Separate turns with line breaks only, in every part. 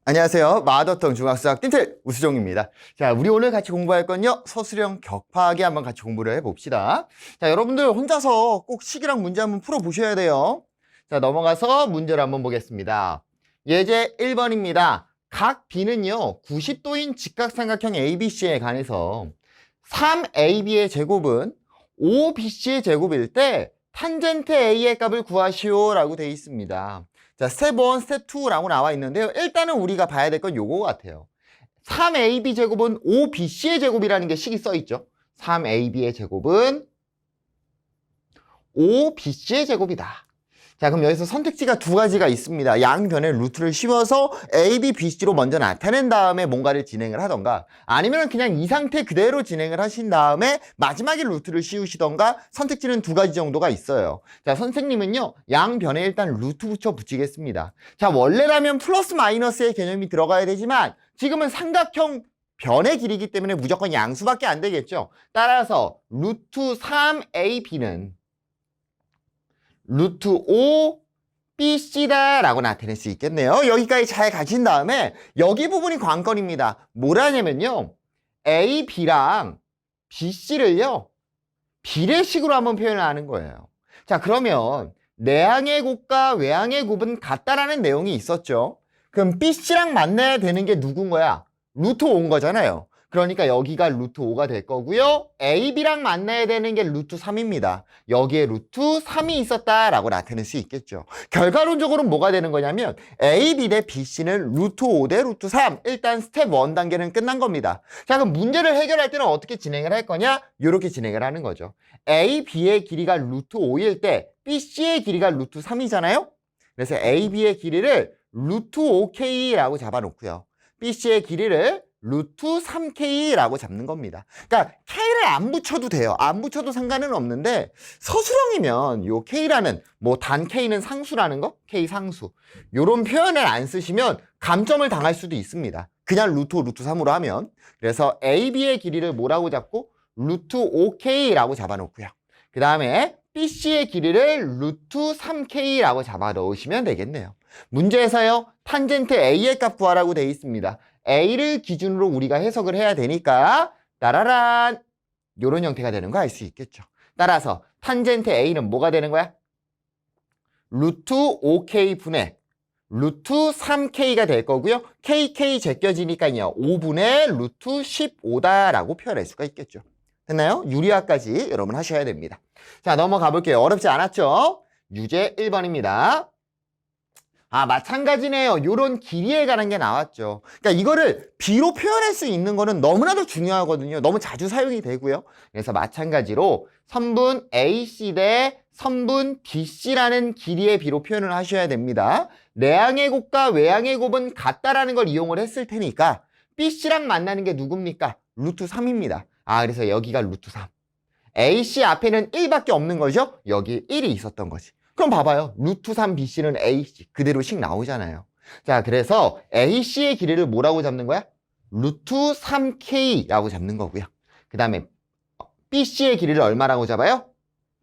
안녕하세요. 마더텅 중학수학 띵틀 우수종입니다. 자, 우리 오늘 같이 공부할 건요. 서술형 격파하기 한번 같이 공부를 해봅시다. 자, 여러분들 혼자서 꼭 식이랑 문제 한번 풀어보셔야 돼요. 자, 넘어가서 문제를 한번 보겠습니다. 예제 1번입니다. 각 B는요, 90도인 직각삼각형 ABC에 관해서 3AB의 제곱은 5BC의 제곱일 때 탄젠트 A의 값을 구하시오 라고 되어 있습니다. 자, 스텝 1, 스텝 2라고 나와 있는데요. 일단은 우리가 봐야 될 건 요거 같아요. 3AB 제곱은 5BC의 제곱이라는 게 식이 써 있죠. 3AB의 제곱은 5BC의 제곱이다. 자, 그럼 여기서 선택지가 두 가지가 있습니다. 양변에 루트를 씌워서 A, B, B, C로 먼저 나타낸 다음에 뭔가를 진행을 하던가, 아니면 그냥 이 상태 그대로 진행을 하신 다음에 마지막에 루트를 씌우시던가, 선택지는 두 가지 정도가 있어요. 자, 선생님은요, 양변에 일단 루트 붙이겠습니다. 자, 원래라면 플러스 마이너스의 개념이 들어가야 되지만 지금은 삼각형 변의 길이기 때문에 무조건 양수밖에 안 되겠죠. 따라서 루트 3AB는 루트 5BC다 라고 나타낼 수 있겠네요. 여기까지 잘 가신 다음에 여기 부분이 관건입니다. 뭐라냐면요, A, B랑 BC를요 비례식으로 한번 표현을 하는 거예요. 자, 그러면 내항의 곱과 외항의 곱은 같다라는 내용이 있었죠. 그럼 BC랑 만나야 되는 게 누군 거야? 루트 5인 거잖아요. 그러니까 여기가 루트 5가 될 거고요. AB랑 만나야 되는 게 루트 3입니다. 여기에 루트 3이 있었다라고 나타낼 수 있겠죠. 결과론적으로 뭐가 되는 거냐면 AB 대 BC는 루트 5 대 루트 3. 일단 스텝 1 단계는 끝난 겁니다. 자, 그럼 문제를 해결할 때는 어떻게 진행을 할 거냐? 이렇게 진행을 하는 거죠. AB의 길이가 루트 5일 때 BC의 길이가 루트 3이잖아요. 그래서 AB의 길이를 루트 5K라고 잡아놓고요. BC의 길이를 루트 3K라고 잡는 겁니다. 그러니까 K를 안 붙여도 돼요. 안 붙여도 상관은 없는데 서술형이면 요 K라는 단 K는 상수라는 거? K 상수. 요런 표현을 안 쓰시면 감점을 당할 수도 있습니다. 그냥 루트 5, 루트 3으로 하면. 그래서 AB의 길이를 뭐라고 잡고? 루트 5K라고 잡아놓고요. 그 다음에 BC의 길이를 루트 3K라고 잡아 넣으시면 되겠네요. 문제에서요, 탄젠트 A의 값 구하라고 되어 있습니다. A를 기준으로 우리가 해석을 해야 되니까 따라란 요런 형태가 되는 거 알 수 있겠죠. 따라서 탄젠트 A는 뭐가 되는 거야? 루트 5K 분의 루트 3K가 될 거고요. KK 제껴지니까요, 5분의 루트 15다라고 표현할 수가 있겠죠. 됐나요? 유리화까지 여러분 하셔야 됩니다. 자, 넘어가 볼게요. 어렵지 않았죠? 유제 1번입니다. 마찬가지네요. 요런 길이에 관한 게 나왔죠. 그러니까 이거를 B로 표현할 수 있는 거는 너무나도 중요하거든요. 너무 자주 사용이 되고요. 그래서 마찬가지로 선분 AC 대 선분 BC라는 길이의 B로 표현을 하셔야 됩니다. 내항의 곱과 외항의 곱은 같다라는 걸 이용을 했을 테니까 BC랑 만나는 게 누굽니까? 루트 3입니다. 그래서 여기가 루트 3. AC 앞에는 1밖에 없는 거죠? 여기 1이 있었던 거지. 그럼 봐봐요. 루트 3BC는 AC. 그대로 식 나오잖아요. 자, 그래서 AC의 길이를 뭐라고 잡는 거야? 루트 3K라고 잡는 거고요. 그 다음에 BC의 길이를 얼마라고 잡아요?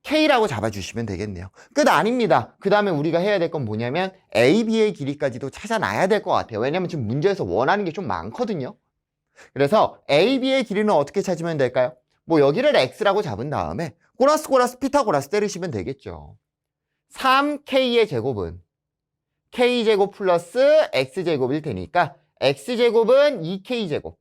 K라고 잡아주시면 되겠네요. 끝 아닙니다. 그 다음에 우리가 해야 될 건 뭐냐면 AB의 길이까지도 찾아놔야 될 것 같아요. 왜냐면 지금 문제에서 원하는 게 좀 많거든요. 그래서 AB의 길이는 어떻게 찾으면 될까요? 여기를 X라고 잡은 다음에 꼬라스 피타고라스 때리시면 되겠죠. 3K의 제곱은 K제곱 플러스 X제곱일 테니까 X제곱은 2K제곱.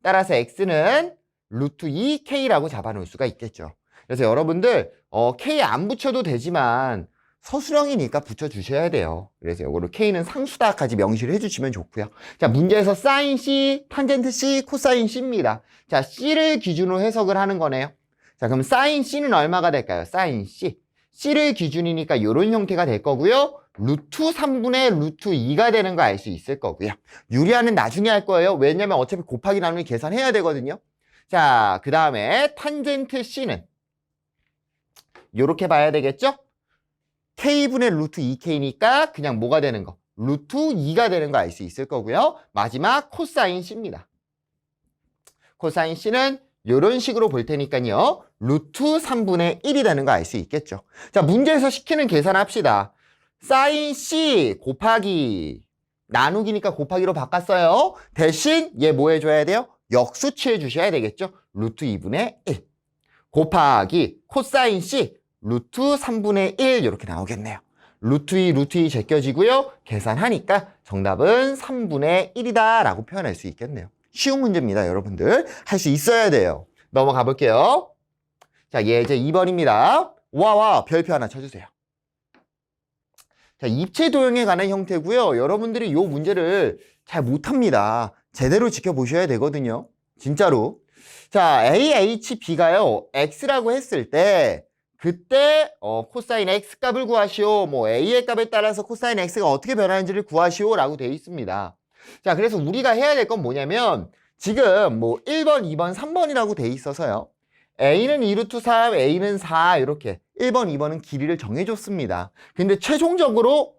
따라서 X는 루트 2K라고 잡아놓을 수가 있겠죠. 그래서 여러분들 K 안 붙여도 되지만 서술형이니까 붙여주셔야 돼요. 그래서 이거를 K는 상수다까지 명시를 해주시면 좋고요. 자, 문제에서 사인 C, 탄젠트 C, 코사인 C입니다. 자, C를 기준으로 해석을 하는 거네요. 자, 그럼 사인 C는 얼마가 될까요? 사인 C. C를 기준이니까 이런 형태가 될 거고요. 루트 3분의 루트 2가 되는 거 알 수 있을 거고요. 유리화는 나중에 할 거예요. 왜냐면 어차피 곱하기 나누기 계산해야 되거든요. 자, 그 다음에 탄젠트 C는 이렇게 봐야 되겠죠? K분의 루트 2K니까 그냥 뭐가 되는 거? 루트 2가 되는 거 알 수 있을 거고요. 마지막 코사인 C입니다. 코사인 C는 이런 식으로 볼 테니까요. 루트 3분의 1이 되는 거 알 수 있겠죠. 자, 문제에서 시키는 계산합시다. 사인 C 곱하기 나누기니까 곱하기로 바꿨어요. 대신 얘 뭐 해줘야 돼요? 역수치해 주셔야 되겠죠. 루트 2분의 1 곱하기 코사인 C 루트 3분의 1 이렇게 나오겠네요. 루트 2 제껴지고요. 계산하니까 정답은 3분의 1이다 라고 표현할 수 있겠네요. 쉬운 문제입니다. 여러분들 할 수 있어야 돼요. 넘어가 볼게요. 자, 예제 2번입니다. 와와 별표 하나 쳐주세요. 자, 입체 도형에 관한 형태고요. 여러분들이 이 문제를 잘 못합니다. 제대로 지켜보셔야 되거든요. 진짜로. 자, AHB가요. X라고 했을 때 그때 코사인 X 값을 구하시오. 뭐 A의 값에 따라서 코사인 X가 어떻게 변하는지를 구하시오 라고 되어 있습니다. 자, 그래서 우리가 해야 될 건 뭐냐면 지금 뭐 1번, 2번, 3번이라고 돼 있어서요. A는 2루트 3, A는 4 이렇게 1번, 2번은 길이를 정해줬습니다. 근데 최종적으로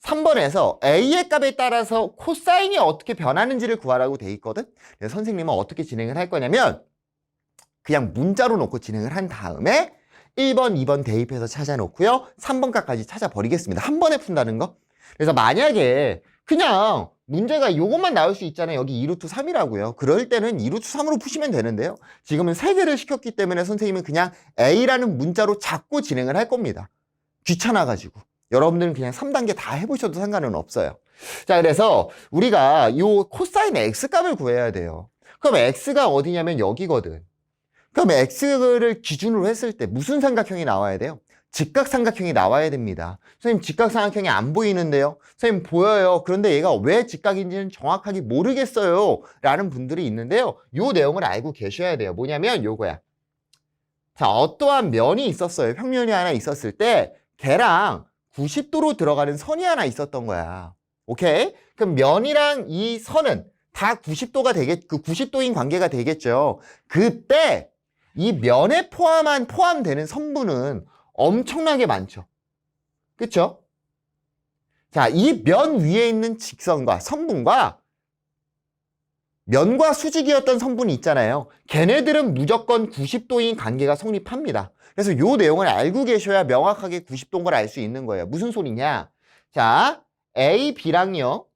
3번에서 A의 값에 따라서 코사인이 어떻게 변하는지를 구하라고 돼 있거든. 그래서 선생님은 어떻게 진행을 할 거냐면 그냥 문자로 놓고 진행을 한 다음에 1번, 2번 대입해서 찾아놓고요. 3번 값까지 찾아버리겠습니다. 한 번에 푼다는 거. 그래서 만약에 그냥 문제가 요것만 나올 수 있잖아요. 여기 2루트 3이라고요. 그럴 때는 2루트 3으로 푸시면 되는데요. 지금은 3개를 시켰기 때문에 선생님은 그냥 A라는 문자로 잡고 진행을 할 겁니다. 귀찮아가지고. 여러분들은 그냥 3단계 다 해보셔도 상관은 없어요. 자, 그래서 우리가 요 코사인 X 값을 구해야 돼요. 그럼 X가 어디냐면 여기거든. 그럼 X를 기준으로 했을 때 무슨 삼각형이 나와야 돼요? 직각삼각형이 나와야 됩니다. 선생님 직각삼각형이 안 보이는데요. 선생님 보여요. 그런데 얘가 왜 직각인지는 정확하게 모르겠어요. 라는 분들이 있는데요. 요 내용을 알고 계셔야 돼요. 뭐냐면 요거야. 자, 어떠한 면이 있었어요. 평면이 하나 있었을 때 걔랑 90도로 들어가는 선이 하나 있었던 거야. 오케이? 그럼 면이랑 이 선은 다 90도가 그 90도인 관계가 되겠죠. 그때 이 면에 포함되는 선분은 엄청나게 많죠. 그쵸? 자, 이 면 위에 있는 직선과 선분과 면과 수직이었던 선분이 있잖아요. 걔네들은 무조건 90도인 관계가 성립합니다. 그래서 이 내용을 알고 계셔야 명확하게 90도인 걸 알 수 있는 거예요. 무슨 소리냐? 자, A, B랑요.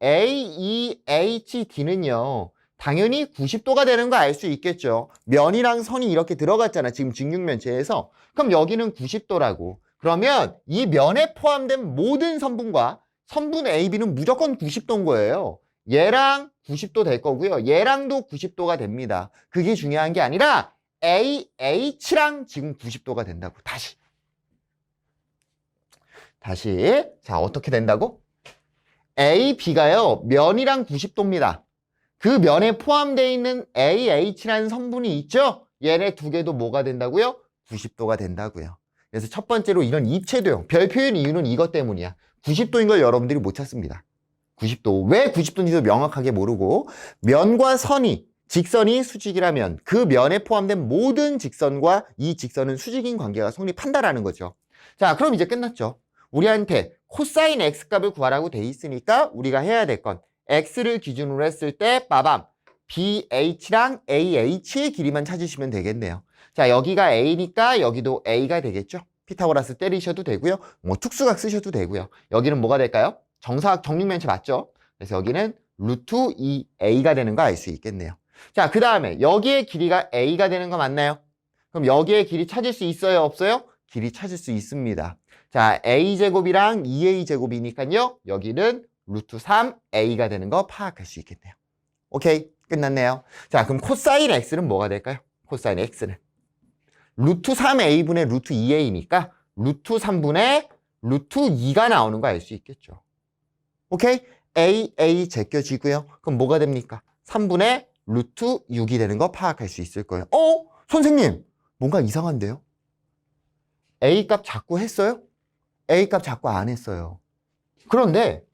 A, E, H, D는요. 당연히 90도가 되는 거 알 수 있겠죠. 면이랑 선이 이렇게 들어갔잖아. 지금 직육면체에서. 그럼 여기는 90도라고. 그러면 이 면에 포함된 모든 선분과 선분 A, B는 무조건 90도인 거예요. 얘랑 90도 될 거고요. 얘랑도 90도가 됩니다. 그게 중요한 게 아니라 A, H랑 지금 90도가 된다고. 다시. 자, 어떻게 된다고? A, B가요. 면이랑 90도입니다. 그 면에 포함되어 있는 AH라는 성분이 있죠? 얘네 두 개도 뭐가 된다고요? 90도가 된다고요. 그래서 첫 번째로 이런 입체도형, 별표인 이유는 이것 때문이야. 90도인 걸 여러분들이 못 찾습니다. 90도. 왜 90도인지도 명확하게 모르고 면과 선이, 직선이 수직이라면 그 면에 포함된 모든 직선과 이 직선은 수직인 관계가 성립한다라는 거죠. 자, 그럼 이제 끝났죠. 우리한테 코사인 X 값을 구하라고 돼 있으니까 우리가 해야 될 건 X를 기준으로 했을 때 빠밤 BH랑 AH의 길이만 찾으시면 되겠네요. 자, 여기가 A니까 여기도 A가 되겠죠. 피타고라스 때리셔도 되고요. 뭐 특수각 쓰셔도 되고요. 여기는 뭐가 될까요? 정사각 정육면체 맞죠? 그래서 여기는 루트 2A가 되는 거 알 수 있겠네요. 자, 그 다음에 여기의 길이가 A가 되는 거 맞나요? 그럼 여기의 길이 찾을 수 있어요? 없어요? 길이 찾을 수 있습니다. 자, A제곱이랑 2A제곱이니까요. 여기는 루트 3A가 되는 거 파악할 수 있겠네요. 오케이, 끝났네요. 자, 그럼 코사인 X는 뭐가 될까요? 코사인 X는 루트 3A분의 루트 2A니까 루트 3분의 루트 2가 나오는 거 알 수 있겠죠. 오케이? A 제껴지고요. 그럼 뭐가 됩니까? 3분의 루트 6이 되는 거 파악할 수 있을 거예요. 선생님, 뭔가 이상한데요? A 값 자꾸 했어요? A 값 자꾸 안 했어요. 그런데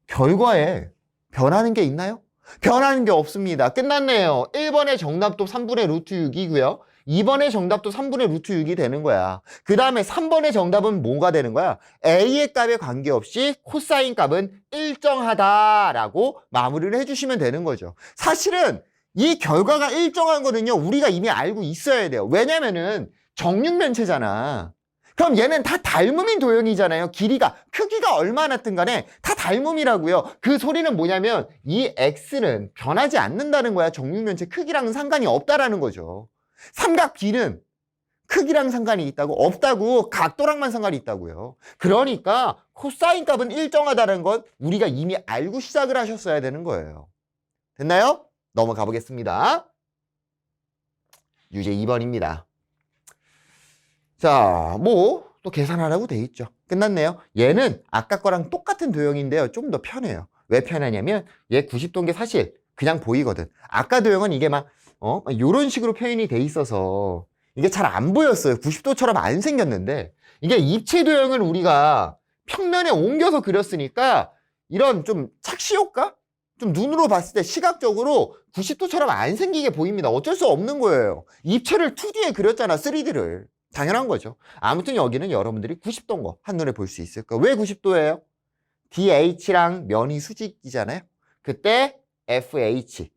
결과에 변하는 게 있나요? 변하는 게 없습니다. 끝났네요. 1번의 정답도 3분의 루트 6이고요. 2번의 정답도 3분의 루트 6이 되는 거야. 그 다음에 3번의 정답은 뭐가 되는 거야? A의 값에 관계없이 코사인 값은 일정하다라고 마무리를 해주시면 되는 거죠. 사실은 이 결과가 일정한 거는요, 우리가 이미 알고 있어야 돼요. 왜냐면은 정육면체잖아. 그럼 얘는 다 닮음인 도형이잖아요. 길이가, 크기가 얼마나 든 간에 다 닮음이라고요. 그 소리는 뭐냐면 이 x는 변하지 않는다는 거야. 정육면체 크기랑은 상관이 없다라는 거죠. 삼각 B는 크기랑 상관이 있다고? 없다고. 각도랑만 상관이 있다고요. 그러니까 코사인 값은 일정하다는 건 우리가 이미 알고 시작을 하셨어야 되는 거예요. 됐나요? 넘어가 보겠습니다. 유제 2번입니다. 자, 뭐 또 계산하라고 돼 있죠. 끝났네요. 얘는 아까 거랑 똑같은 도형인데요. 좀 더 편해요. 왜 편하냐면 얘 90도인 게 사실 그냥 보이거든. 아까 도형은 이게 막 이런 식으로 표현이 돼 있어서 이게 잘 안 보였어요. 90도처럼 안 생겼는데 이게 입체 도형을 우리가 평면에 옮겨서 그렸으니까 이런 좀 착시 효과? 좀 눈으로 봤을 때 시각적으로 90도처럼 안 생기게 보입니다. 어쩔 수 없는 거예요. 입체를 2D에 그렸잖아, 3D를. 당연한 거죠. 아무튼 여기는 여러분들이 90도인 거 한눈에 볼 수 있을 거예요. 왜 90도예요? DH랑 면이 수직이잖아요. 그때 FH,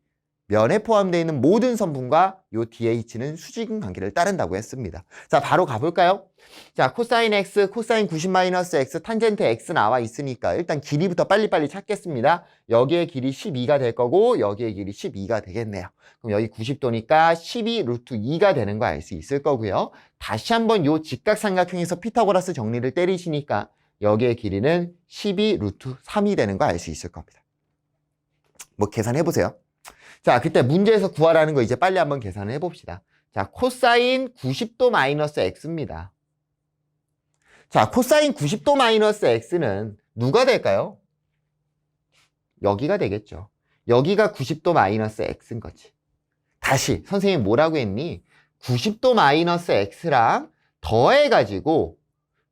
면에 포함되어 있는 모든 선분과 요 DH는 수직 관계를 따른다고 했습니다. 자, 바로 가볼까요? 자, 코사인 X, 코사인 90-X, 탄젠트 X 나와 있으니까 일단 길이부터 빨리빨리 찾겠습니다. 여기의 길이 12가 될 거고 여기의 길이 12가 되겠네요. 그럼 여기 90도니까 12 루트 2가 되는 거 알 수 있을 거고요. 다시 한번 요 직각삼각형에서 피타고라스 정리를 때리시니까 여기의 길이는 12 루트 3이 되는 거 알 수 있을 겁니다. 뭐 계산해보세요. 자, 그때 문제에서 구하라는 거 이제 빨리 한번 계산을 해봅시다. 자, 코사인 90도 마이너스 x입니다. 자, 코사인 90도 마이너스 x는 누가 될까요? 여기가 되겠죠. 여기가 90도 마이너스 x인 거지. 다시 선생님 뭐라고 했니? 90도 마이너스 x랑 더해가지고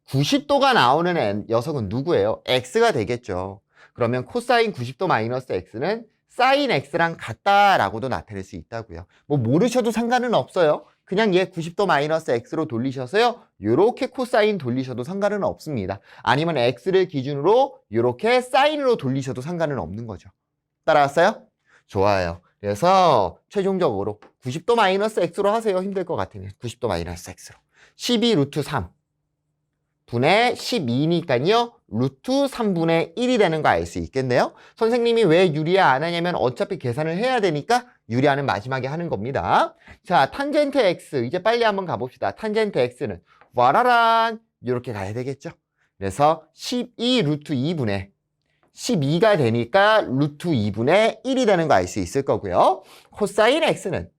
90도가 나오는 녀석은 누구예요? x가 되겠죠. 그러면 코사인 90도 마이너스 x는 사인 x랑 같다라고도 나타낼 수 있다고요. 뭐 모르셔도 상관은 없어요. 그냥 얘 90도 마이너스 x로 돌리셔서요. 요렇게 코사인 돌리셔도 상관은 없습니다. 아니면 x를 기준으로 요렇게 사인으로 돌리셔도 상관은 없는 거죠. 따라왔어요? 좋아요. 그래서 최종적으로 90도 마이너스 x로 하세요. 힘들 것 같으면 90도 마이너스 x로 12 루트 3 분의 12니까요. 루트 3분의 1이 되는 거 알 수 있겠네요. 선생님이 왜 유리화 안 하냐면 어차피 계산을 해야 되니까 유리화는 마지막에 하는 겁니다. 자, 탄젠트 x 이제 빨리 한번 가봅시다. 탄젠트 x는 와라란 이렇게 가야 되겠죠. 그래서 12 루트 2분의 12가 되니까 루트 2분의 1이 되는 거 알 수 있을 거고요. 코사인 x는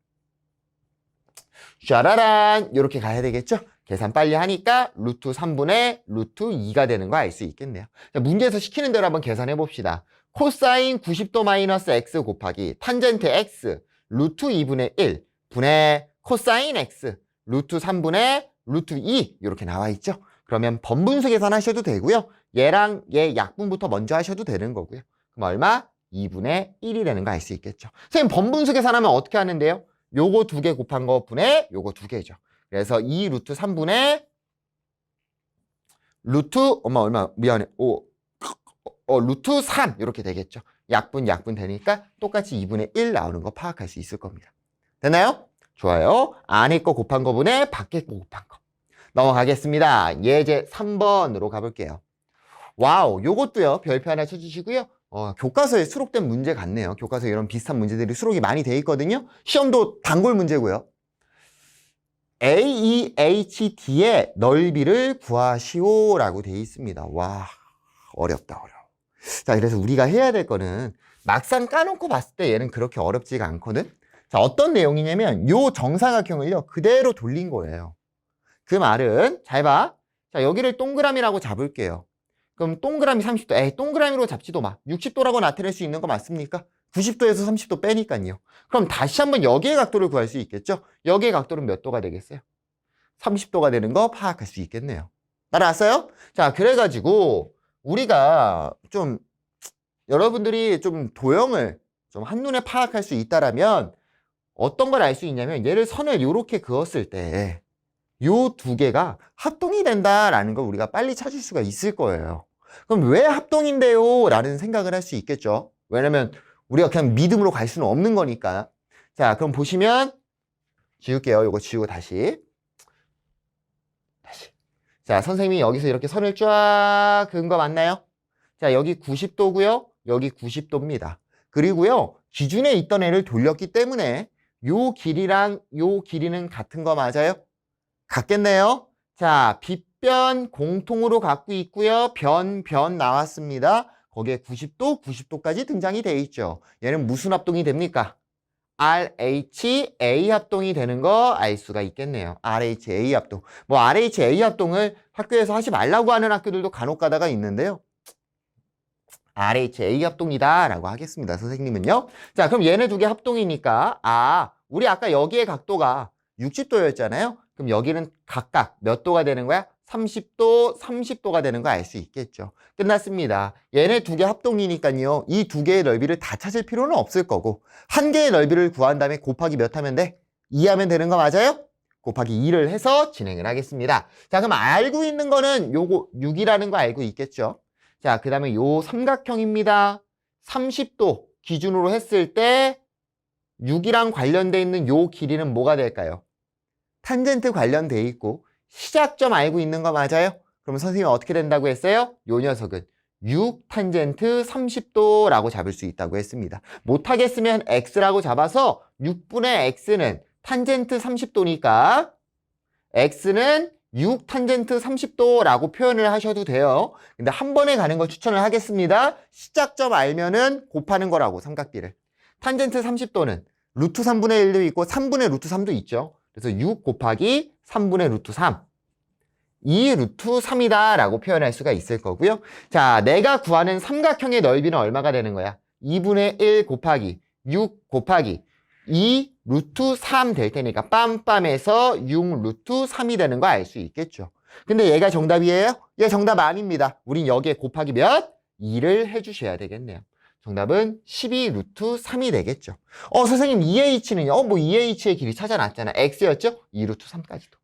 샤라란 이렇게 가야 되겠죠. 계산 빨리 하니까 루트 3분의 루트 2가 되는 거 알 수 있겠네요. 자, 문제에서 시키는 대로 한번 계산해 봅시다. 코사인 90도 마이너스 x 곱하기 탄젠트 x 루트 2분의 1 분의 코사인 x 루트 3분의 루트 2 이렇게 나와 있죠. 그러면 번분수 계산하셔도 되고요. 얘랑 얘 약분부터 먼저 하셔도 되는 거고요. 그럼 얼마? 2분의 1이 되는 거 알 수 있겠죠. 선생님 번분수 계산하면 어떻게 하는데요? 요거 2개 곱한 거 분의 요거 2개죠. 그래서 2 루트 3분의 루트 미안해. 루트 3 이렇게 되겠죠. 약분 되니까 똑같이 2분의 1 나오는 거 파악할 수 있을 겁니다. 됐나요? 좋아요. 안에 거 곱한 거 분의 밖에 거 곱한 거. 넘어가겠습니다. 예제 3번으로 가볼게요. 와우, 요것도요. 별표 하나 쳐주시고요. 교과서에 수록된 문제 같네요. 교과서에 이런 비슷한 문제들이 수록이 많이 돼 있거든요. 시험도 단골 문제고요. AEHD의 넓이를 구하시오라고 돼 있습니다. 와, 어렵다, 어려워. 자, 그래서 우리가 해야 될 거는 막상 까놓고 봤을 때 얘는 그렇게 어렵지가 않거든. 자, 어떤 내용이냐면 요 정사각형을요 그대로 돌린 거예요. 그 말은 잘 봐. 자, 여기를 동그라미라고 잡을게요. 그럼 동그라미 30도. 에이, 동그라미로 잡지도 마. 60도라고 나타낼 수 있는 거 맞습니까? 90도에서 30도 빼니까요. 그럼 다시 한번 여기의 각도를 구할 수 있겠죠? 여기의 각도는 몇 도가 되겠어요? 30도가 되는 거 파악할 수 있겠네요. 따라왔어요? 자, 그래가지고 우리가 좀 여러분들이 좀 도형을 좀 한눈에 파악할 수 있다라면 어떤 걸 알 수 있냐면 얘를 선을 이렇게 그었을 때 요 두 개가 합동이 된다라는 걸 우리가 빨리 찾을 수가 있을 거예요. 그럼 왜 합동인데요? 라는 생각을 할 수 있겠죠. 왜냐면 우리가 그냥 믿음으로 갈 수는 없는 거니까. 자, 그럼 보시면 지울게요. 요거 지우고 다시. 자, 선생님이 여기서 이렇게 선을 쫙 그은 거 맞나요? 자, 여기 90도고요. 여기 90도입니다. 그리고요, 기준에 있던 애를 돌렸기 때문에 요 길이랑 요 길이는 같은 거 맞아요? 같겠네요. 자, 빗변 공통으로 갖고 있고요. 변 나왔습니다. 거기에 90도, 90도까지 등장이 돼 있죠. 얘는 무슨 합동이 됩니까? RHA 합동이 되는 거 알 수가 있겠네요. RHA 합동. 뭐 RHA 합동을 학교에서 하지 말라고 하는 학교들도 간혹 가다가 있는데요. RHA 합동이다 라고 하겠습니다. 선생님은요. 자, 그럼 얘네 두 개 합동이니까 우리 아까 여기의 각도가 60도였잖아요. 그럼 여기는 각각 몇 도가 되는 거야? 30도, 30도가 되는 거 알 수 있겠죠. 끝났습니다. 얘네 두 개 합동이니까요. 이 두 개의 넓이를 다 찾을 필요는 없을 거고 한 개의 넓이를 구한 다음에 곱하기 몇 하면 돼? 2 하면 되는 거 맞아요? 곱하기 2를 해서 진행을 하겠습니다. 자, 그럼 알고 있는 거는 요거 6이라는 거 알고 있겠죠? 자, 그 다음에 요 삼각형입니다. 30도 기준으로 했을 때 6이랑 관련돼 있는 요 길이는 뭐가 될까요? 탄젠트 관련돼 있고 시작점 알고 있는 거 맞아요? 그럼 선생님이 어떻게 된다고 했어요? 요 녀석은 6 탄젠트 30도라고 잡을 수 있다고 했습니다. 못하겠으면 x라고 잡아서 6분의 x는 탄젠트 30도니까 x는 6 탄젠트 30도라고 표현을 하셔도 돼요. 근데 한 번에 가는 걸 추천을 하겠습니다. 시작점 알면은 곱하는 거라고, 삼각비를. 탄젠트 30도는 루트 3분의 1도 있고 3분의 루트 3도 있죠. 그래서 6 곱하기 3분의 루트 3. 2 루트 3이다 라고 표현할 수가 있을 거고요. 자, 내가 구하는 삼각형의 넓이는 얼마가 되는 거야? 2분의 1 곱하기 6 곱하기 2 루트 3 될 테니까 빰빰해서 6 루트 3이 되는 거 알 수 있겠죠. 근데 얘가 정답이에요? 얘 정답 아닙니다. 우린 여기에 곱하기 몇? 2를 해주셔야 되겠네요. 정답은 12 루트 3이 되겠죠. 선생님 2h는요? 뭐 2h의 길이 찾아놨잖아. x였죠? 2 루트 3까지도.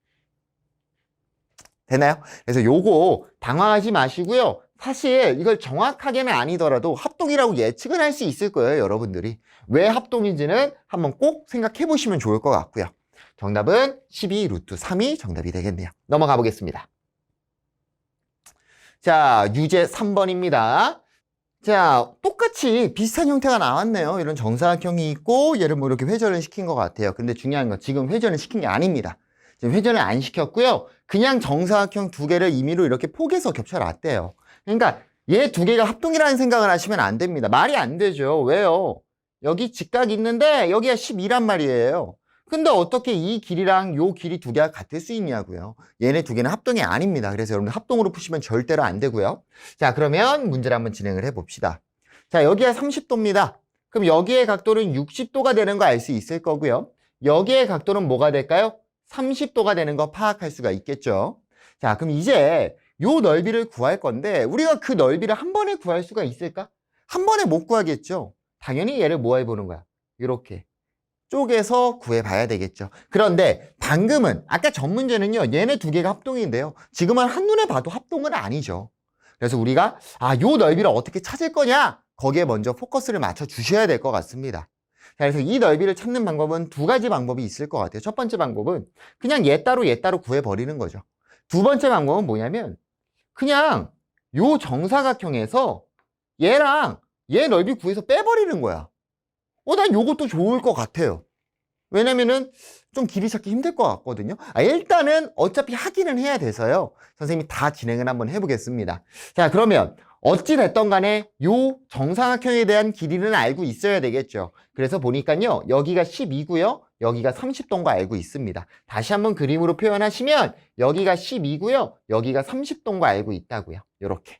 되나요? 그래서 요거 당황하지 마시고요. 사실 이걸 정확하게는 아니더라도 합동이라고 예측은 할 수 있을 거예요, 여러분들이. 왜 합동인지는 한번 꼭 생각해 보시면 좋을 것 같고요. 정답은 12 루트 3이 정답이 되겠네요. 넘어가 보겠습니다. 자, 유제 3번입니다. 자, 똑같이 비슷한 형태가 나왔네요. 이런 정사각형이 있고 얘를 뭐 이렇게 회전을 시킨 것 같아요. 근데 중요한 건 지금 회전을 시킨 게 아닙니다. 지금 회전을 안 시켰고요. 그냥 정사각형 두 개를 임의로 이렇게 포개서 겹쳐놨대요. 그러니까 얘 두 개가 합동이라는 생각을 하시면 안 됩니다. 말이 안 되죠. 왜요? 여기 직각이 있는데 여기가 12란 말이에요. 근데 어떻게 이 길이랑 요 길이 두 개가 같을 수 있냐고요. 얘네 두 개는 합동이 아닙니다. 그래서 여러분들 합동으로 푸시면 절대로 안 되고요. 자, 그러면 문제를 한번 진행을 해봅시다. 자, 여기가 30도입니다. 그럼 여기의 각도는 60도가 되는 거 알 수 있을 거고요. 여기의 각도는 뭐가 될까요? 30도가 되는 거 파악할 수가 있겠죠. 자, 그럼 이제 요 넓이를 구할 건데 우리가 그 넓이를 한 번에 구할 수가 있을까? 한 번에 못 구하겠죠. 당연히 얘를 뭐 해보는 거야? 이렇게 쪼개서 구해봐야 되겠죠. 그런데 방금은 아까 전 문제는요. 얘네 두 개가 합동인데요. 지금은 한눈에 봐도 합동은 아니죠. 그래서 우리가 요 넓이를 어떻게 찾을 거냐? 거기에 먼저 포커스를 맞춰 주셔야 될 것 같습니다. 자, 그래서 이 넓이를 찾는 방법은 두 가지 방법이 있을 것 같아요. 첫 번째 방법은 그냥 얘 따로 구해버리는 거죠. 두 번째 방법은 뭐냐면 그냥 요 정사각형에서 얘랑 얘 넓이 구해서 빼버리는 거야. 난 요것도 좋을 것 같아요. 왜냐면은 좀 길이 찾기 힘들 것 같거든요. 일단은 어차피 하기는 해야 돼서요. 선생님이 다 진행을 한번 해보겠습니다. 자, 그러면 어찌 됐던 간에 요 정사각형에 대한 길이는 알고 있어야 되겠죠. 그래서 보니까요. 여기가 12고요. 여기가 30도인 거 알고 있습니다. 다시 한번 그림으로 표현하시면 여기가 12고요. 여기가 30도인 거 알고 있다고요. 요렇게.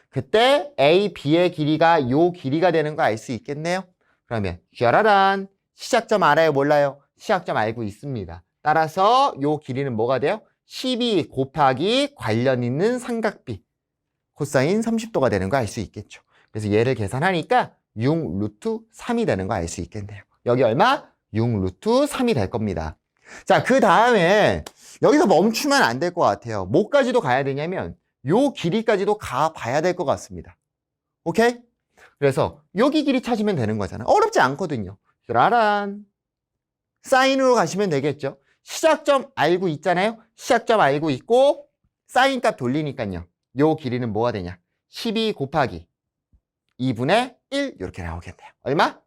그때 A, B의 길이가 요 길이가 되는 거 알 수 있겠네요. 그러면 짜라란 시작점 알아요? 몰라요? 시작점 알고 있습니다. 따라서 요 길이는 뭐가 돼요? 12 곱하기 관련 있는 삼각비 코사인 30도가 되는 거 알 수 있겠죠. 그래서 얘를 계산하니까 6 루트 3이 되는 거 알 수 있겠네요. 여기 얼마? 6 루트 3이 될 겁니다. 자, 그 다음에 여기서 멈추면 안 될 것 같아요. 뭐까지도 가야 되냐면 요 길이까지도 가봐야 될 것 같습니다. 오케이? 그래서 여기 길이 찾으면 되는 거잖아. 어렵지 않거든요. 짜란. 사인으로 가시면 되겠죠. 시작점 알고 있잖아요. 시작점 알고 있고 사인 값 돌리니까요. 요 길이는 뭐가 되냐? 12 곱하기 2분의 1 이렇게 나오겠네요. 얼마?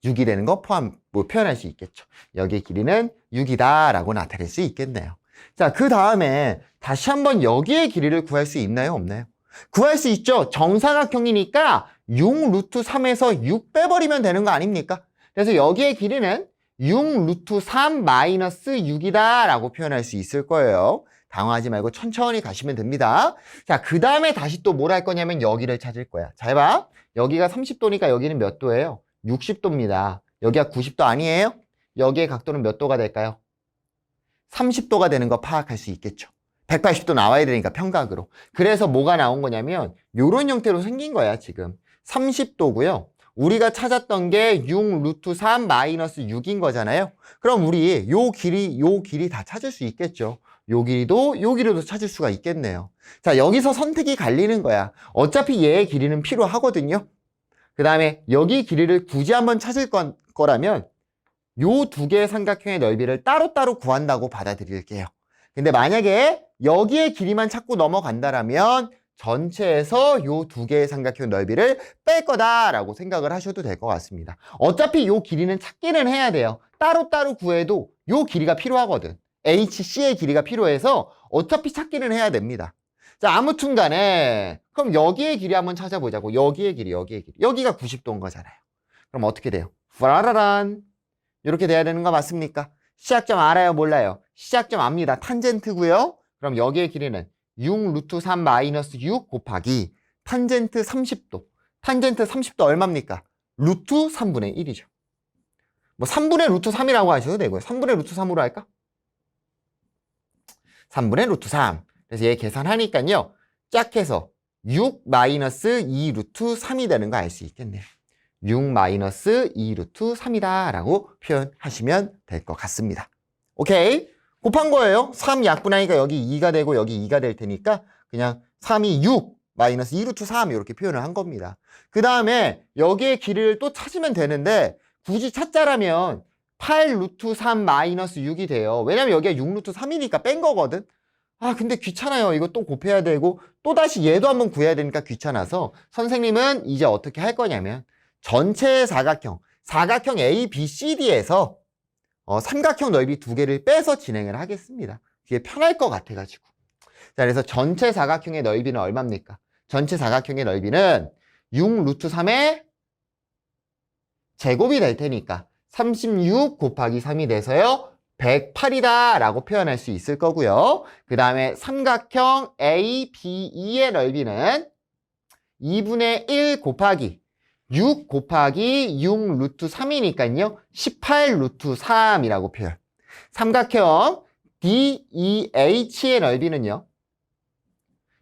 6이 되는 거 표현할 수 있겠죠. 여기의 길이는 6이다 라고 나타낼 수 있겠네요. 자, 그 다음에 다시 한번 여기의 길이를 구할 수 있나요? 없나요? 구할 수 있죠. 정사각형이니까 6 루트 3에서 6 빼버리면 되는 거 아닙니까? 그래서 여기의 길이는 6 루트 3 마이너스 6이다 라고 표현할 수 있을 거예요. 당황하지 말고 천천히 가시면 됩니다. 자, 그 다음에 다시 또 뭘 할 거냐면 여기를 찾을 거야. 잘 봐. 여기가 30도니까 여기는 몇 도예요? 60도입니다. 여기가 90도 아니에요? 여기의 각도는 몇 도가 될까요? 30도가 되는 거 파악할 수 있겠죠. 180도 나와야 되니까 평각으로. 그래서 뭐가 나온 거냐면 이런 형태로 생긴 거야 지금. 30도고요. 우리가 찾았던 게 6 루트 3 마이너스 6인 거잖아요. 그럼 우리 요 길이 다 찾을 수 있겠죠. 요 길이도 찾을 수가 있겠네요. 자, 여기서 선택이 갈리는 거야. 어차피 얘의 길이는 필요하거든요. 그 다음에 여기 길이를 굳이 한번 찾을 거라면 요 두 개의 삼각형의 넓이를 따로따로 구한다고 받아들일게요. 근데 만약에 여기의 길이만 찾고 넘어간다라면 전체에서 요 두 개의 삼각형 넓이를 뺄 거다라고 생각을 하셔도 될 것 같습니다. 어차피 요 길이는 찾기는 해야 돼요. 따로따로 구해도 요 길이가 필요하거든. HC의 길이가 필요해서 어차피 찾기는 해야 됩니다. 자, 아무튼 간에 그럼 여기의 길이 한번 찾아보자고. 여기의 길이. 여기가 90도인 거잖아요. 그럼 어떻게 돼요? 파라란 이렇게 돼야 되는 거 맞습니까? 시작점 알아요? 몰라요? 시작점 압니다. 탄젠트고요. 그럼 여기의 길이는 6 루트 3 마이너스 6 곱하기 탄젠트 30도. 탄젠트 30도 얼마입니까? 루트 3분의 1이죠. 뭐 3분의 루트 3이라고 하셔도 되고요. 3분의 루트 3으로 할까? 3분의 루트 3. 그래서 얘 계산하니까요. 짝해서 6 마이너스 2 루트 3이 되는 거 알 수 있겠네요. 6 마이너스 2 루트 3이다 라고 표현하시면 될 것 같습니다. 오케이? 곱한 거예요. 3 약분하니까 여기 2가 되고 여기 2가 될 테니까 그냥 3이 6 마이너스 2 루트 3 이렇게 표현을 한 겁니다. 그 다음에 여기의 길이를 또 찾으면 되는데 굳이 찾자라면 8 루트 3 마이너스 6이 돼요. 왜냐면 여기가 6 루트 3이니까 뺀 거거든. 아, 근데 귀찮아요. 이거 또 곱해야 되고 또다시 얘도 한번 구해야 되니까 귀찮아서 선생님은 이제 어떻게 할 거냐면 전체 사각형 ABCD에서 삼각형 넓이 두 개를 빼서 진행을 하겠습니다. 그게 편할 것 같아가지고. 자, 그래서 전체 사각형의 넓이는 얼마입니까? 전체 사각형의 넓이는 6 루트 3의 제곱이 될 테니까 36 곱하기 3이 돼서요. 108이다 라고 표현할 수 있을 거고요. 그 다음에 삼각형 ABE의 넓이는 2분의 1 곱하기 6 곱하기 6 루트 3이니까요. 18 루트 3이라고 표현. 삼각형 DEH의 넓이는요.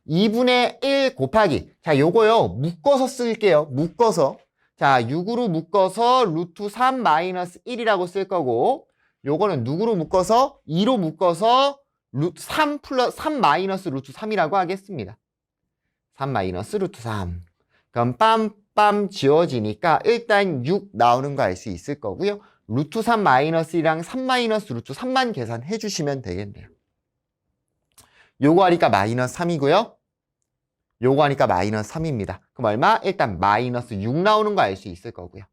2분의 1 곱하기. 자, 요거요. 묶어서 쓸게요. 묶어서. 자, 6으로 묶어서 루트 3 마이너스 1이라고 쓸 거고 요거는 누구로 묶어서? 2로 묶어서 루트 3 플러스 3 마이너스 루트 3이라고 하겠습니다. 3 마이너스 루트 3. 그럼 빰빰 지워지니까 일단 6 나오는 거 알 수 있을 거고요. 루트 3 마이너스 1이랑 3 마이너스 루트 3만 계산해 주시면 되겠네요. 요거 하니까 마이너스 3이고요. 요거 하니까 마이너스 3입니다. 그럼 얼마? 일단 마이너스 6 나오는 거 알 수 있을 거고요.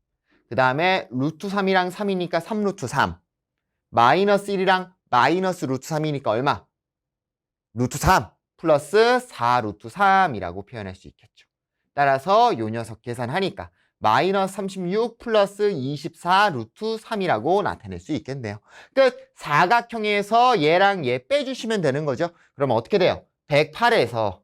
그 다음에 루트 3이랑 3이니까 3 루트 3. 마이너스 1이랑 마이너스 루트 3이니까 얼마? 루트 3 플러스 4 루트 3이라고 표현할 수 있겠죠. 따라서 요 녀석 계산하니까 마이너스 36 플러스 24 루트 3이라고 나타낼 수 있겠네요. 끝! 사각형에서 얘랑 얘 빼주시면 되는 거죠. 그럼 어떻게 돼요? 108에서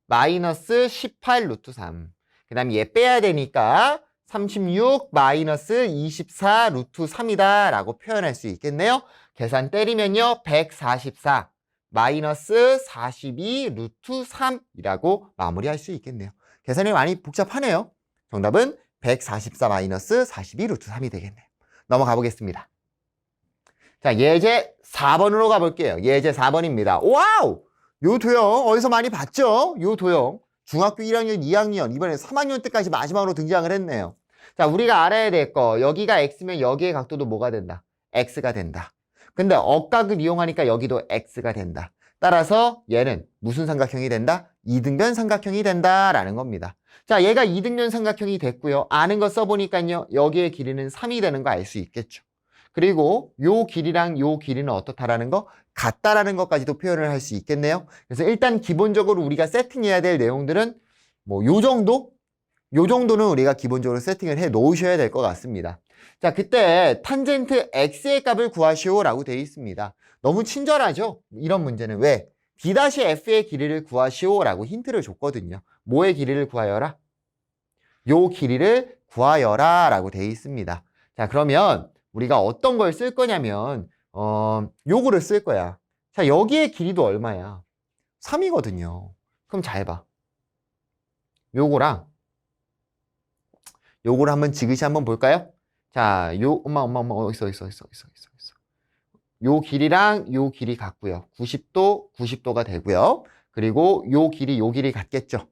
마이너스 18 루트 3. 그 다음에 얘 빼야 되니까 36 마이너스 24 루트 3이다 라고 표현할 수 있겠네요. 계산 때리면요. 144 마이너스 42 루트 3이라고 마무리할 수 있겠네요. 계산이 많이 복잡하네요. 정답은 144 마이너스 42 루트 3이 되겠네요. 넘어가 보겠습니다. 자, 예제 4번으로 가볼게요. 예제 4번입니다. 와우! 요 도형 어디서 많이 봤죠? 요 도형 중학교 1학년, 2학년, 이번에 3학년 때까지 마지막으로 등장을 했네요. 자, 우리가 알아야 될 거, 여기가 x면 여기의 각도도 뭐가 된다? x가 된다. 근데 억각을 이용하니까 여기도 x가 된다. 따라서 얘는 무슨 삼각형이 된다? 이등변 삼각형이 된다라는 겁니다. 자, 얘가 이등변 삼각형이 됐고요. 아는 거 써보니까요. 여기의 길이는 3이 되는 거 알 수 있겠죠. 그리고 요 길이랑 요 길이는 어떻다라는 거? 같다라는 것까지도 표현을 할 수 있겠네요. 그래서 일단 기본적으로 우리가 세팅해야 될 내용들은 뭐 요 정도는 우리가 기본적으로 세팅을 해 놓으셔야 될 것 같습니다. 자, 그때 탄젠트 x의 값을 구하시오라고 되어 있습니다. 너무 친절하죠? 이런 문제는 왜? d-f의 길이를 구하시오라고 힌트를 줬거든요. 뭐의 길이를 구하여라? 요 길이를 구하여라 라고 되어 있습니다. 자, 그러면 우리가 어떤 걸 쓸 거냐면 요거를 쓸 거야. 자, 여기의 길이도 얼마야? 3이거든요. 그럼 잘 봐. 요거랑 요거를 한번 지그시 한번 볼까요? 자, 엄마 있어. 요 길이랑 요 길이 같고요. 90도가 되고요. 그리고 요 길이 같겠죠.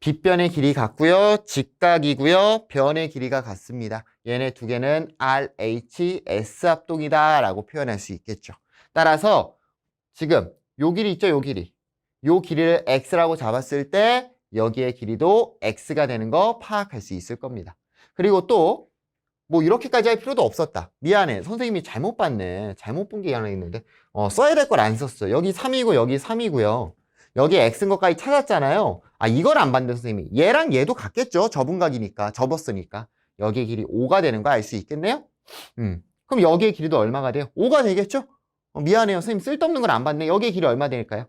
빗변의 길이 같고요. 직각이고요. 변의 길이가 같습니다. 얘네 두 개는 RHS 합동이다 라고 표현할 수 있겠죠. 따라서 지금 요 길이 있죠, 요 길이. 요 길이를 x라고 잡았을 때 여기의 길이도 x가 되는 거 파악할 수 있을 겁니다. 그리고 또 뭐 이렇게까지 할 필요도 없었다. 미안해. 선생님이 잘못 봤네. 잘못 본 게 하나 있는데 써야 될 걸 안 썼어. 여기 3이고 여기 3이고요. 여기 x인 것까지 찾았잖아요. 아, 이걸 안 봤는데 선생님이. 얘랑 얘도 같겠죠. 접은각이니까. 접었으니까. 여기의 길이 5가 되는 거 알 수 있겠네요. 그럼 여기의 길이도 얼마가 돼요? 5가 되겠죠? 미안해요. 선생님 쓸데없는 걸 안 봤네. 여기의 길이 얼마 될까요?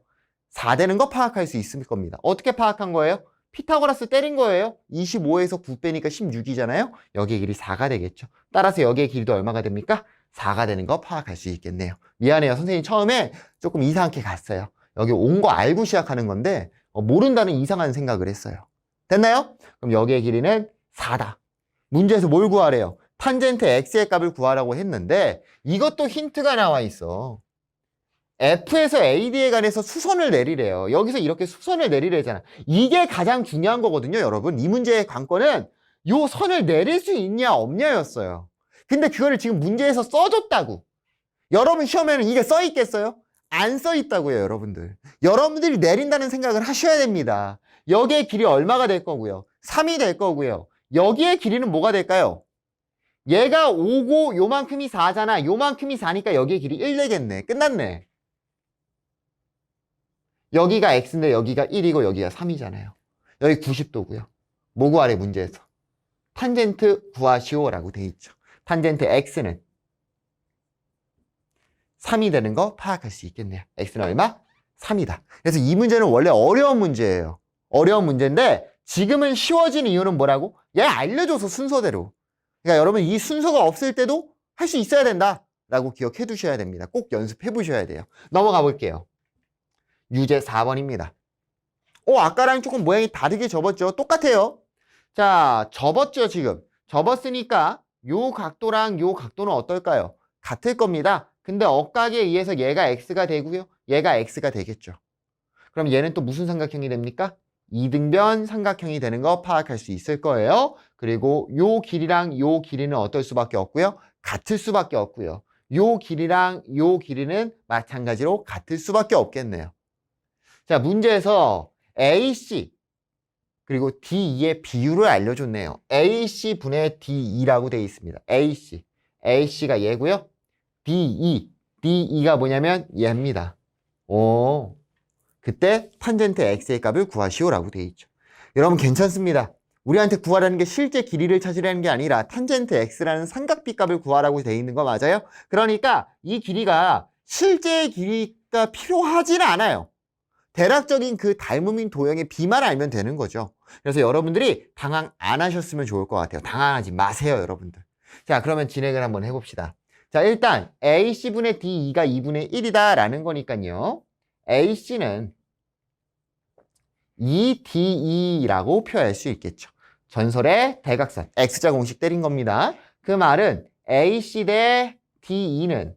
4 되는 거 파악할 수 있을 겁니다. 어떻게 파악한 거예요? 피타고라스 때린 거예요. 25에서 9 빼니까 16이잖아요. 여기의 길이 4가 되겠죠. 따라서 여기의 길이도 얼마가 됩니까? 4가 되는 거 파악할 수 있겠네요. 미안해요. 선생님 처음에 조금 이상하게 갔어요. 여기 온 거 알고 시작하는 건데 모른다는 이상한 생각을 했어요. 됐나요? 그럼 여기의 길이는 4다. 문제에서 뭘 구하래요? 탄젠트 x의 값을 구하라고 했는데 이것도 힌트가 나와 있어. F에서 AD에 관해서 수선을 내리래요. 여기서 이렇게 수선을 내리래잖아. 이게 가장 중요한 거거든요, 여러분. 이 문제의 관건은 요 선을 내릴 수 있냐 없냐였어요. 근데 그거를 지금 문제에서 써줬다고. 여러분 시험에는 이게 써 있겠어요? 안 써 있다고요, 여러분들. 여러분들이 내린다는 생각을 하셔야 됩니다. 여기의 길이 얼마가 될 거고요? 3이 될 거고요. 여기의 길이는 뭐가 될까요? 얘가 5고 요만큼이 4잖아. 요만큼이 4니까 여기의 길이 1 되겠네. 끝났네. 여기가 x인데 여기가 1이고 여기가 3이잖아요. 여기 90도고요. 뭐 구하래 문제에서? 탄젠트 구하시오라고 돼 있죠. 탄젠트 x는 3이 되는 거 파악할 수 있겠네요. x는 얼마? 3이다. 그래서 이 문제는 원래 어려운 문제예요. 어려운 문제인데 지금은 쉬워진 이유는 뭐라고? 얘 알려줘서 순서대로. 그러니까 여러분 이 순서가 없을 때도 할 수 있어야 된다 라고 기억해 두셔야 됩니다. 꼭 연습해 보셔야 돼요. 넘어가 볼게요. 유제 4번입니다. 아까랑 조금 모양이 다르게 접었죠? 똑같아요. 자, 접었죠, 지금. 접었으니까 요 각도랑 요 각도는 어떨까요? 같을 겁니다. 근데 억각에 의해서 얘가 x가 되고요. 얘가 x가 되겠죠. 그럼 얘는 또 무슨 삼각형이 됩니까? 이등변 삼각형이 되는 거 파악할 수 있을 거예요. 그리고 요 길이랑 요 길이는 어떨 수밖에 없고요. 같을 수밖에 없고요. 요 길이랑 요 길이는 마찬가지로 같을 수밖에 없겠네요. 자, 문제에서 AC 그리고 D2의 비율을 알려줬네요. AC 분의 D2라고 되어 있습니다. AC가 얘고요. D2가 뭐냐면 얘입니다. 그때 탄젠트 x의 값을 구하시오라고 되어 있죠. 여러분 괜찮습니다. 우리한테 구하라는 게 실제 길이를 찾으라는 게 아니라 탄젠트 x라는 삼각비 값을 구하라고 되어 있는 거 맞아요? 그러니까 이 길이가 실제 길이가 필요하지는 않아요. 대략적인 그 닮음인 도형의 비만 알면 되는 거죠. 그래서 여러분들이 당황 안 하셨으면 좋을 것 같아요. 당황하지 마세요, 여러분들. 자, 그러면 진행을 한번 해봅시다. 자, 일단 AC분의 D2가 2분의 1이다 라는 거니까요. AC는 2DE라고 표현할 수 있겠죠. 전설의 대각선, X자 공식 때린 겁니다. 그 말은 AC 대 DE는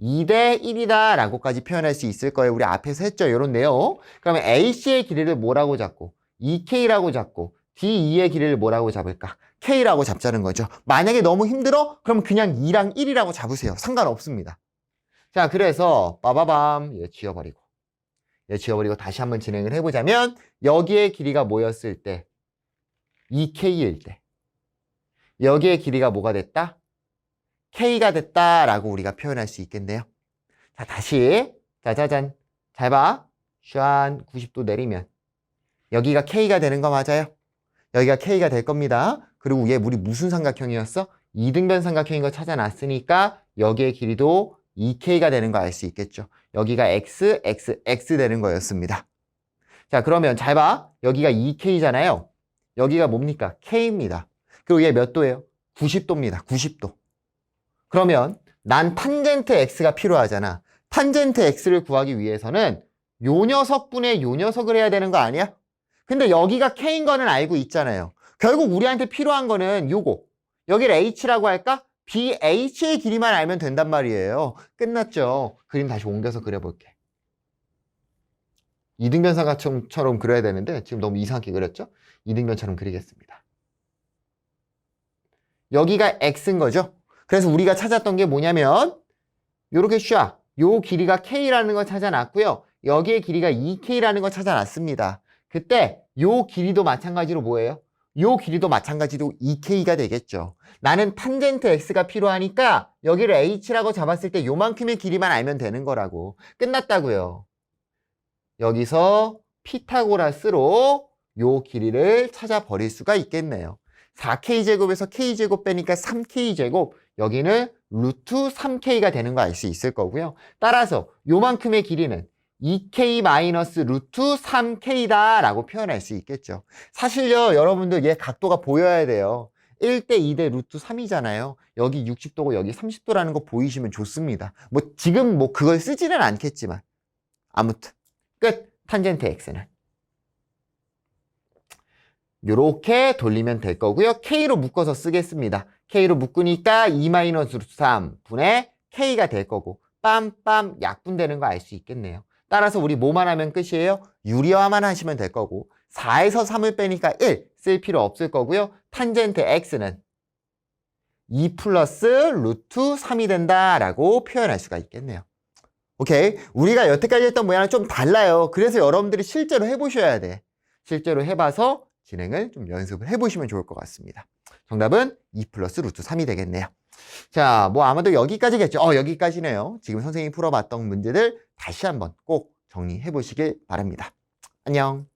2대 1이다 라고까지 표현할 수 있을 거예요. 우리 앞에서 했죠. 이런 내용. 그러면 AC의 길이를 뭐라고 잡고 2K라고 잡고 D2의 길이를 뭐라고 잡을까? K라고 잡자는 거죠. 만약에 너무 힘들어? 그럼 그냥 2랑 1이라고 잡으세요. 상관없습니다. 자, 그래서 빠바밤 얘 지워버리고 얘 지워버리고 다시 한번 진행을 해보자면 여기의 길이가 뭐였을 때? 2K일 때 여기의 길이가 뭐가 됐다? K가 됐다라고 우리가 표현할 수 있겠네요. 자, 다시 짜자잔 잘 봐. 슈안 90도 내리면 여기가 K가 되는 거 맞아요? 여기가 K가 될 겁니다. 그리고 얘 우리 무슨 삼각형이었어? 이등변 삼각형인 거 찾아놨으니까 여기의 길이도 2K가 되는 거 알 수 있겠죠. 여기가 X, X, X 되는 거였습니다. 자, 그러면 잘 봐. 여기가 2K잖아요. 여기가 뭡니까? K입니다. 그리고 얘 몇 도예요? 90도입니다. 90도. 그러면 난 탄젠트 X가 필요하잖아. 탄젠트 X를 구하기 위해서는 요 녀석분의 요 녀석을 해야 되는 거 아니야? 근데 여기가 K인 거는 알고 있잖아요. 결국 우리한테 필요한 거는 요거. 여기를 H라고 할까? BH의 길이만 알면 된단 말이에요. 끝났죠. 그림 다시 옮겨서 그려볼게. 이등변 삼각형처럼 그려야 되는데 지금 너무 이상하게 그렸죠? 이등변처럼 그리겠습니다. 여기가 X인 거죠. 그래서 우리가 찾았던 게 뭐냐면 요렇게 쫙 요 길이가 K라는 걸 찾아놨고요. 여기의 길이가 2K라는 걸 찾아놨습니다. 그때 요 길이도 마찬가지로 뭐예요? 요 길이도 마찬가지로 2K가 되겠죠. 나는 탄젠트 X가 필요하니까 여기를 H라고 잡았을 때 요만큼의 길이만 알면 되는 거라고. 끝났다고요. 여기서 피타고라스로 요 길이를 찾아버릴 수가 있겠네요. 4K제곱에서 K제곱 빼니까 3K제곱, 여기는 루트 3K가 되는 거 알 수 있을 거고요. 따라서 요만큼의 길이는 2K 마이너스 루트 3K다 라고 표현할 수 있겠죠. 사실요, 여러분들 얘 각도가 보여야 돼요. 1대 2대 루트 3이잖아요. 여기 60도고 여기 30도라는 거 보이시면 좋습니다. 뭐 지금 뭐 그걸 쓰지는 않겠지만 아무튼 끝. 탄젠트 X는 요렇게 돌리면 될 거고요. K로 묶어서 쓰겠습니다. K로 묶으니까 2-루트3 분의 K가 될 거고 빰빰 약분되는 거 알 수 있겠네요. 따라서 우리 뭐만 하면 끝이에요? 유리화만 하시면 될 거고 4에서 3을 빼니까 1 쓸 필요 없을 거고요. 탄젠트 X는 2 플러스 루트 3이 된다라고 표현할 수가 있겠네요. 오케이. 우리가 여태까지 했던 모양은 좀 달라요. 그래서 여러분들이 실제로 해보셔야 돼. 실제로 해봐서 진행을 좀 연습을 해보시면 좋을 것 같습니다. 정답은 2 플러스 루트 3이 되겠네요. 자, 뭐 아마도 여기까지겠죠. 여기까지네요. 지금 선생님이 풀어봤던 문제들 다시 한번 꼭 정리해 보시길 바랍니다. 안녕.